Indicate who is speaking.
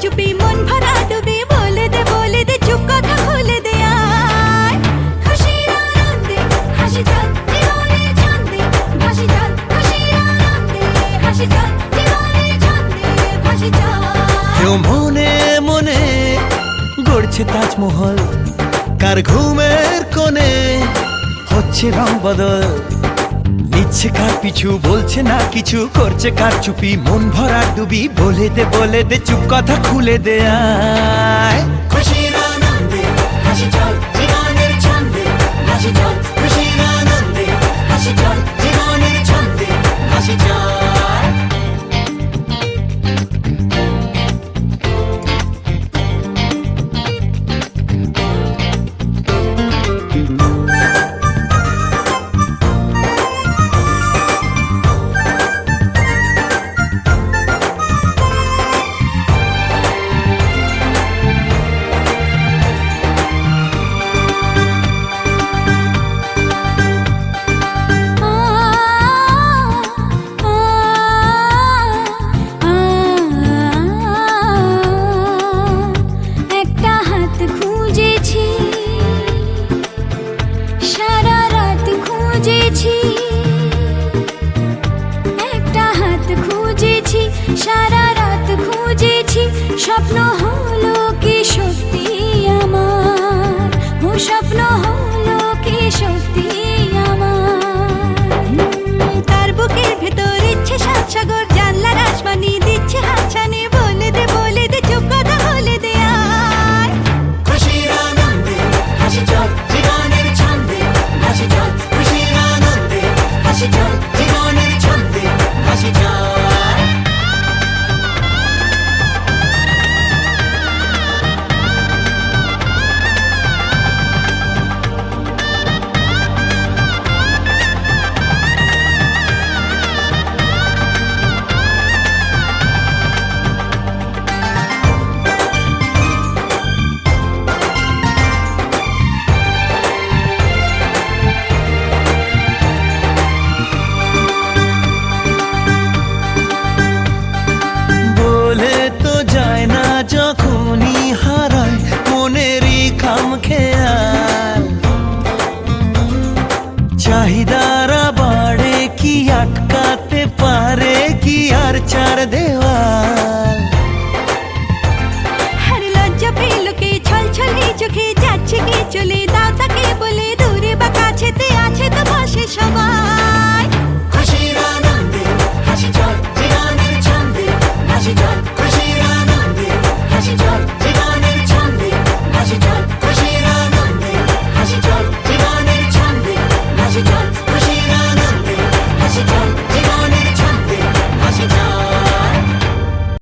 Speaker 1: চুপি মন ভরা ডুবে বলে দে চুপ কথা খুলে দে আয় খুশির আনন্দে হাসি চল জীবনের ছন্দে ভাসি চল খুশির আনন্দে হাসি চল জীবনের ছন্দে ভাসি চল
Speaker 2: কেউ মনে মনে গড়ছে তাজমহল কার ঘুমের কোণে হচ্ছে রং বদল নিচ্ছে কার পিছু বলছে না কিছু করছে কার চুপি মন ভরা ডুবি বলে দে চুপ কথা খুলে দে আয় খুশির আনন্দে হাসি চল জীবনের ছন্দে হাসি চল খুশির আনন্দে হাসি চল জীবনের ছন্দে হাসি চল
Speaker 1: সারা রাত খুঁজেছি স্বপ্ন হলো কি সত্যি আমার ও স্বপ্ন হলো কি সত্যি আমার তার বুকের ভেতর ইচ্ছে সাত সাগর জানলার আসমানি দিচ্ছে হাতছানি বলে দে চুপ কথা বলে দে আয় খুশির আনন্দে হাসি চল জীবনের ছন্দে হাসি চল খুশির আনন্দে হাসি চল জীবনের ছন্দে হাসি চল
Speaker 2: যখনই হারায় মনেরই খামখেয়াল চাহিদারা বাড়ে কি আটকাতে পারে কি আর চার দেওয়াল
Speaker 1: হর লজ্জা পেল কে ছল ছলে চোখে যাচ্ছে কে চলে